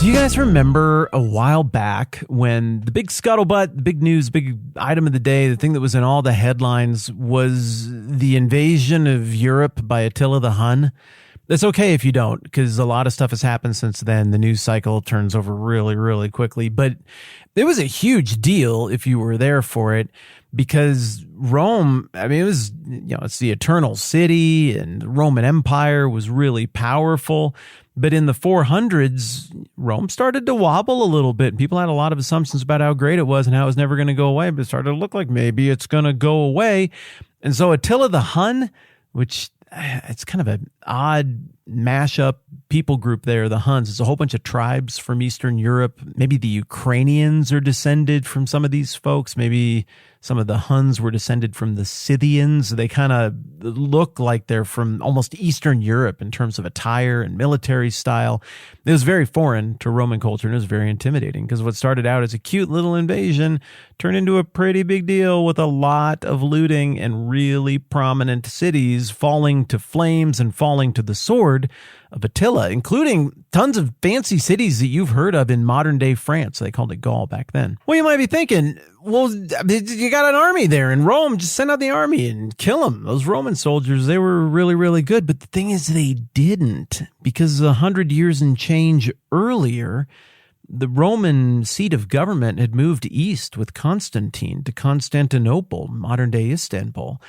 you guys remember a while back when the big scuttlebutt, the big news, big item of the day, the thing that was in all the headlines was the invasion of Europe by Attila the Hun? It's okay if you don't, because a lot of stuff has happened since then. The news cycle turns over really, really quickly. But it was a huge deal if you were there for it, because Rome, I mean, it was, it's the eternal city, and the Roman Empire was really powerful. But in the 400s, Rome started to wobble a little bit. People had a lot of assumptions about how great it was and how it was never going to go away, but it started to look like maybe it's going to go away. And so Attila the Hun, which it's kind of an odd mashup people group there, the Huns. It's a whole bunch of tribes from Eastern Europe. Maybe the Ukrainians are descended from some of these folks. Maybe some of the Huns were descended from the Scythians. They kind of look like they're from almost Eastern Europe in terms of attire and military style. It was very foreign to Roman culture, and it was very intimidating, because what started out as a cute little invasion turned into a pretty big deal with a lot of looting and really prominent cities falling to flames and falling to the sword of Attila, including tons of fancy cities that you've heard of in modern-day France. They called it Gaul back then. Well, you might be thinking, well, you got an army there in Rome. Just send out the army and kill them. Those Roman soldiers, they were really, really good. But the thing is, they didn't, because 100 years and change earlier, the Roman seat of government had moved east with Constantine to Constantinople, modern-day Istanbul.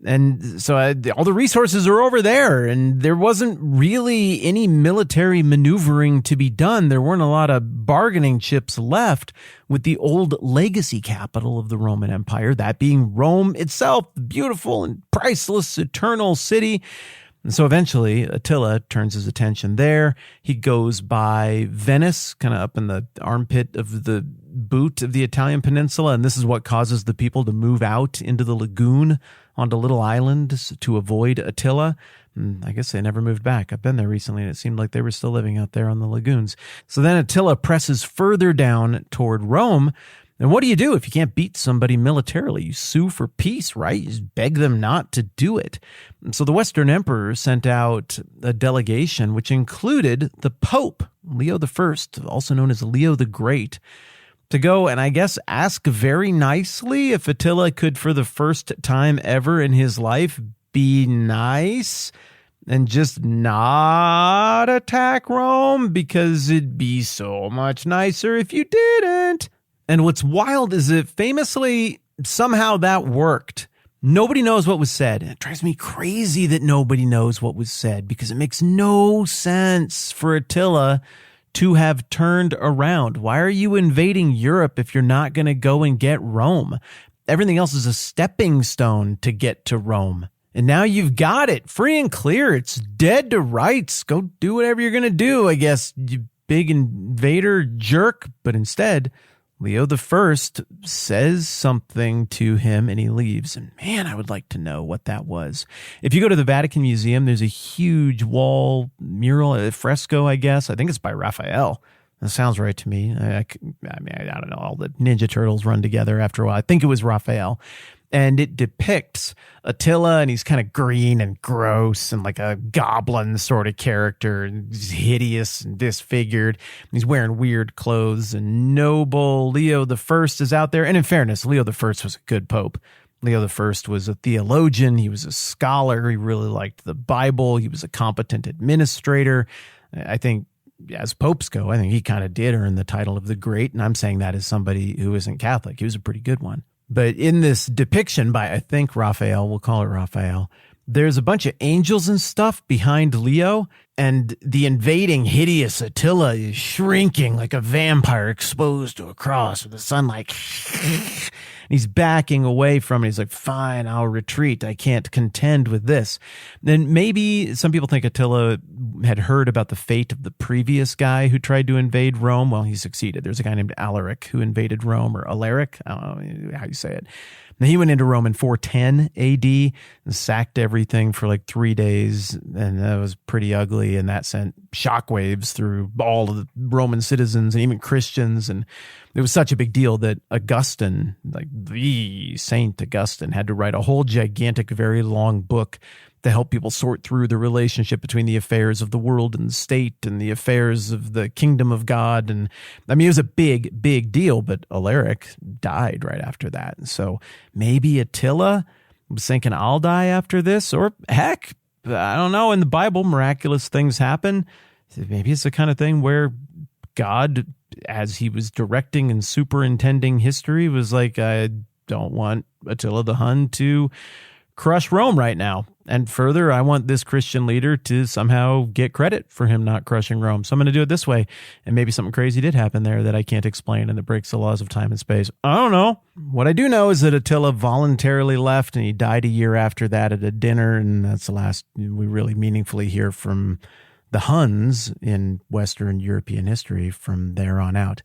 And so all the resources are over there, and there wasn't really any military maneuvering to be done. There weren't a lot of bargaining chips left with the old legacy capital of the Roman Empire, that being Rome itself, the beautiful and priceless eternal city. And so eventually Attila turns his attention there. He goes by Venice, kind of up in the armpit of the boot of the Italian peninsula. And this is what causes the people to move out into the lagoon onto little islands to avoid Attila. And I guess they never moved back. I've been there recently, and it seemed like they were still living out there on the lagoons. So then Attila presses further down toward Rome. And what do you do if you can't beat somebody militarily? You sue for peace, right? You just beg them not to do it. And so the Western Emperor sent out a delegation, which included the Pope, Leo I, also known as Leo the Great, to go and I guess ask very nicely if Attila could, for the first time ever in his life, be nice and just not attack Rome, because it'd be so much nicer if you didn't. And what's wild is that famously, somehow that worked. Nobody knows what was said. It drives me crazy that nobody knows what was said, because it makes no sense for Attila to have turned around. Why are you invading Europe if you're not going to go and get Rome? Everything else is a stepping stone to get to Rome. And now you've got it free and clear. It's dead to rights. Go do whatever you're going to do, I guess, you big invader jerk. But instead, Leo I says something to him and he leaves. And man, I would like to know what that was. If you go to the Vatican Museum, there's a huge wall mural, a fresco, I guess. I think it's by Raphael. That sounds right to me. I don't know. All the Ninja Turtles run together after a while. I think it was Raphael. And it depicts Attila, and he's kind of green and gross and like a goblin sort of character, and he's hideous and disfigured. He's wearing weird clothes, and noble Leo I is out there. And in fairness, Leo I was a good pope. Leo I was a theologian. He was a scholar. He really liked the Bible. He was a competent administrator. I think, as popes go, I think he kind of did earn the title of the Great. And I'm saying that as somebody who isn't Catholic. He was a pretty good one. But in this depiction by, I think, Raphael, we'll call it Raphael, there's a bunch of angels and stuff behind Leo, and the invading, hideous Attila is shrinking like a vampire exposed to a cross with the sunlight. He's backing away from it. He's like, fine, I'll retreat. I can't contend with this. Then maybe some people think Attila had heard about the fate of the previous guy who tried to invade Rome. Well, he succeeded. There's a guy named Alaric who invaded Rome, or Alaric. I don't know how you say it. And he went into Rome in 410 AD and sacked everything for like 3 days. And that was pretty ugly. And that sent shockwaves through all of the Roman citizens and even Christians. And it was such a big deal that Augustine, like the Saint Augustine, had to write a whole gigantic, very long book to help people sort through the relationship between the affairs of the world and the state and the affairs of the kingdom of God. And I mean, it was a big, big deal, but Alaric died right after that. And so maybe Attila was thinking, I'll die after this, or heck, I don't know. In the Bible, miraculous things happen. Maybe it's the kind of thing where God, as he was directing and superintending history, was like, I don't want Attila the Hun to crush Rome right now. And further, I want this Christian leader to somehow get credit for him not crushing Rome. So I'm going to do it this way. And maybe something crazy did happen there that I can't explain and that breaks the laws of time and space. I don't know. What I do know is that Attila voluntarily left and he died a year after that at a dinner. And that's the last we really meaningfully hear from the Huns in Western European history from there on out.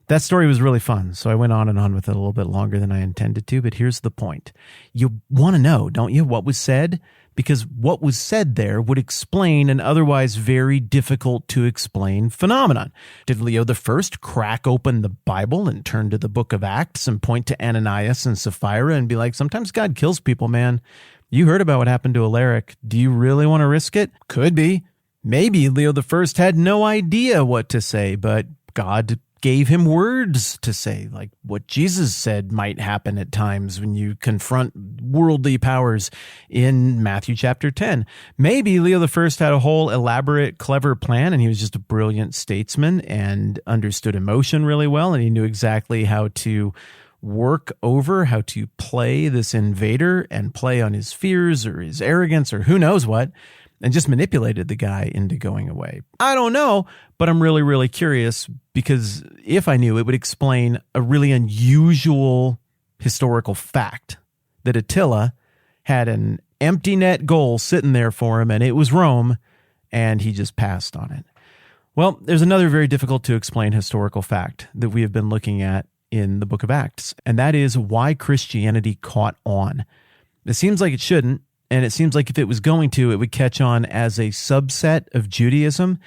That story was really fun, so I went on and on with it a little bit longer than I intended to, but here's the point. You want to know, don't you, what was said? Because what was said there would explain an otherwise very difficult to explain phenomenon. Did Leo I crack open the Bible and turn to the book of Acts and point to Ananias and Sapphira and be like, sometimes God kills people, man. You heard about what happened to Alaric. Do you really want to risk it? Could be. Maybe Leo I had no idea what to say, but God gave him words to say, like what Jesus said might happen at times when you confront worldly powers in Matthew chapter 10. Maybe Leo I had a whole elaborate, clever plan, and he was just a brilliant statesman and understood emotion really well, and he knew exactly how to work over, how to play this invader and play on his fears or his arrogance or who knows what, and just manipulated the guy into going away. I don't know, but I'm really, really curious because if I knew, it would explain a really unusual historical fact that Attila had an empty net goal sitting there for him, and it was Rome, and he just passed on it. Well, there's another very difficult to explain historical fact that we have been looking at in the book of Acts, and that is why Christianity caught on. It seems like it shouldn't. And it seems like if it was going to, it would catch on as a subset of Judaism,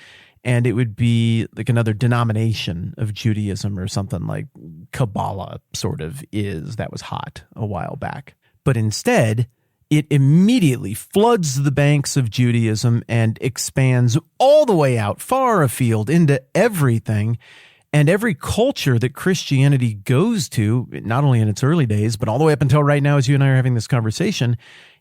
and it would be like another denomination of Judaism or something like Kabbalah sort of is. That was hot a while back. But instead, it immediately floods the banks of Judaism and expands all the way out, far afield into everything. And every culture that Christianity goes to, not only in its early days, but all the way up until right now as you and I are having this conversation,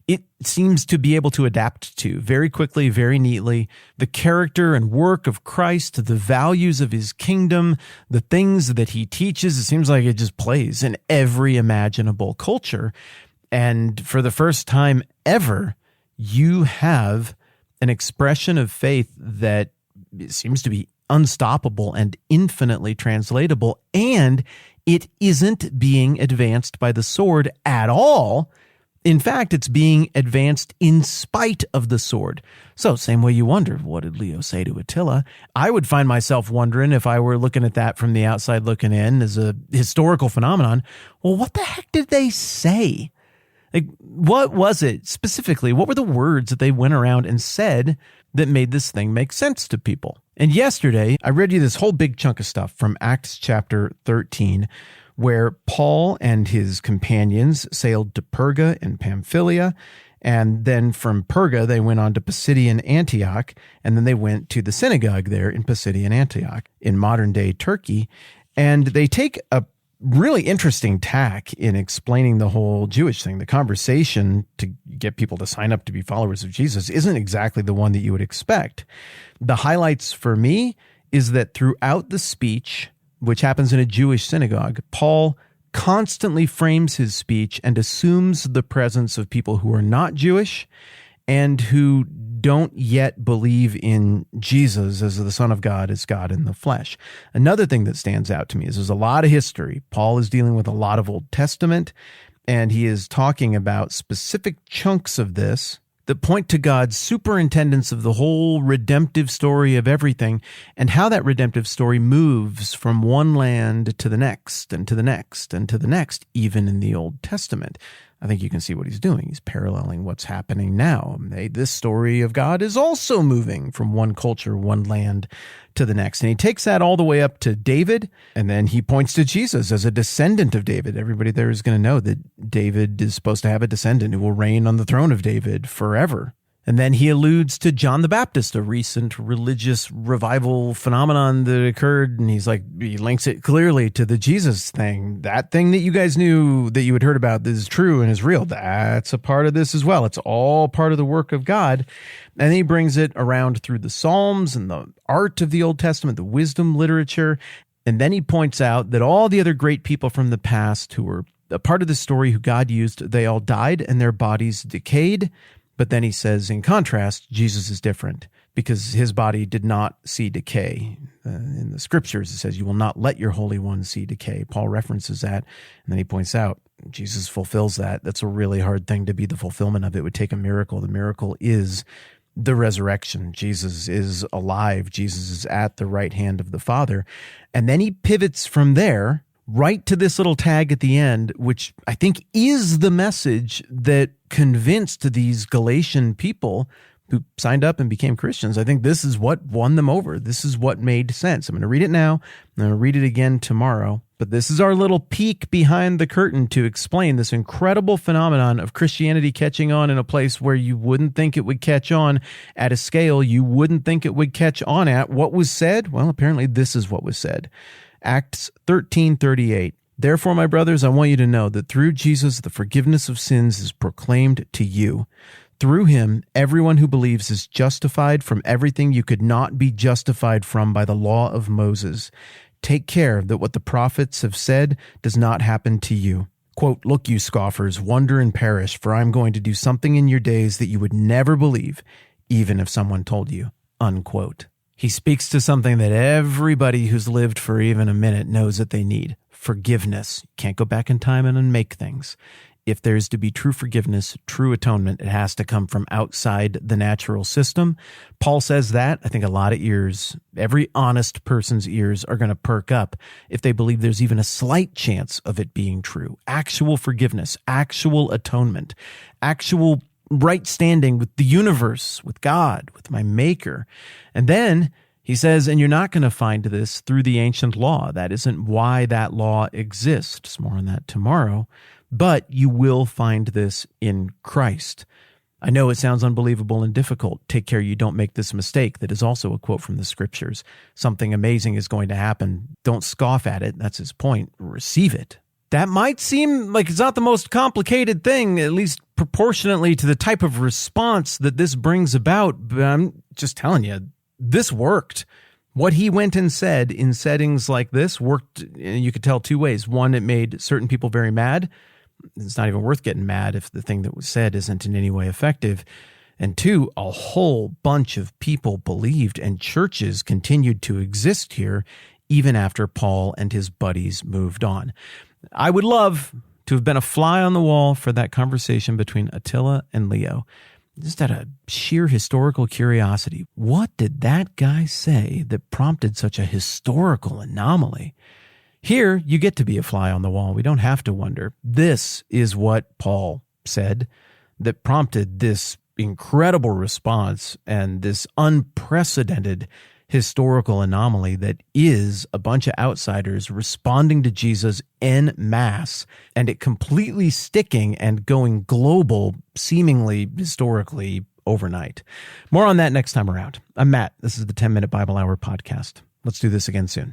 it seems to be able to adapt to very quickly, very neatly, the character and work of Christ, the values of his kingdom, the things that he teaches. It seems like it just plays in every imaginable culture. And for the first time ever, you have an expression of faith that seems to be unstoppable and infinitely translatable, and it isn't being advanced by the sword at all. In fact, it's being advanced in spite of the sword. So same way you wonder, what did Leo say to Attila? I would find myself wondering if I were looking at that from the outside looking in as a historical phenomenon. Well, what the heck did they say? Like, what was it specifically? What were the words that they went around and said that made this thing make sense to people? And yesterday, I read you this whole big chunk of stuff from Acts chapter 13, where Paul and his companions sailed to Perga and Pamphylia, and then from Perga, they went on to Pisidian Antioch, and then they went to the synagogue there in Pisidian Antioch in modern-day Turkey, and they take a really interesting tack in explaining the whole Jewish thing. The conversation to get people to sign up to be followers of Jesus isn't exactly the one that you would expect. The highlights for me is that throughout the speech, which happens in a Jewish synagogue, Paul constantly frames his speech and assumes the presence of people who are not Jewish and who don't yet believe in Jesus as the Son of God, as God in the flesh. Another thing that stands out to me is there's a lot of history. Paul is dealing with a lot of Old Testament, and he is talking about specific chunks of this that point to God's superintendence of the whole redemptive story of everything and how that redemptive story moves from one land to the next and to the next and to the next, even in the Old Testament. I think you can see what he's doing. He's paralleling what's happening now. This story of God is also moving from one culture, one land to the next. And he takes that all the way up to David, and then he points to Jesus as a descendant of David. Everybody there is going to know that David is supposed to have a descendant who will reign on the throne of David forever. And then he alludes to John the Baptist, a recent religious revival phenomenon that occurred. And he links it clearly to the Jesus thing. That thing that you guys knew that you had heard about that is true and is real. That's a part of this as well. It's all part of the work of God. And then he brings it around through the Psalms and the art of the Old Testament, the wisdom literature. And then he points out that all the other great people from the past who were a part of the story who God used, they all died and their bodies decayed. But then he says, in contrast, Jesus is different because his body did not see decay. In the scriptures, it says, you will not let your Holy One see decay. Paul references that, and then he points out, Jesus fulfills that. That's a really hard thing to be the fulfillment of. It would take a miracle. The miracle is the resurrection. Jesus is alive. Jesus is at the right hand of the Father. And then he pivots from there right to this little tag at the end, which I think is the message that convinced these Galatian people who signed up and became Christians. I think this is what won them over. This is what made sense. I'm going to read it now. I'm going to read it again tomorrow. But this is our little peek behind the curtain to explain this incredible phenomenon of Christianity catching on in a place where you wouldn't think it would catch on, at a scale you wouldn't think it would catch on at. What was said? Well, apparently this is what was said. Acts 13:38. Therefore, my brothers, I want you to know that through Jesus, the forgiveness of sins is proclaimed to you. Through him, everyone who believes is justified from everything you could not be justified from by the law of Moses. Take care that what the prophets have said does not happen to you. Quote, look, you scoffers, wonder and perish, for I am going to do something in your days that you would never believe, even if someone told you. Unquote. He speaks to something that everybody who's lived for even a minute knows that they need. Forgiveness. You can't go back in time and unmake things. If there's to be true forgiveness, true atonement, it has to come from outside the natural system. Paul says that. I think a lot of ears, every honest person's ears are going to perk up if they believe there's even a slight chance of it being true. Actual forgiveness, actual atonement, actual right standing with the universe, with God, with my maker. And then he says, and you're not going to find this through the ancient law. That isn't why that law exists. More on that tomorrow. But you will find this in Christ. I know it sounds unbelievable and difficult. Take care you don't make this mistake. That is also a quote from the scriptures. Something amazing is going to happen. Don't scoff at it. That's his point. Receive it. That might seem like it's not the most complicated thing, at least proportionately to the type of response that this brings about. But I'm just telling you, this worked. What he went and said in settings like this worked, and you could tell two ways. One, it made certain people very mad. It's not even worth getting mad if the thing that was said isn't in any way effective. And two, a whole bunch of people believed, and churches continued to exist here even after Paul and his buddies moved on. I would love to have been a fly on the wall for that conversation between Attila and Leo. Just out of sheer historical curiosity, what did that guy say that prompted such a historical anomaly? Here, you get to be a fly on the wall. We don't have to wonder. This is what Paul said that prompted this incredible response and this unprecedented historical anomaly that is a bunch of outsiders responding to Jesus en masse, and it completely sticking and going global, seemingly historically overnight. More on that next time around. I'm Matt. This is the 10-Minute Bible Hour podcast. Let's do this again soon.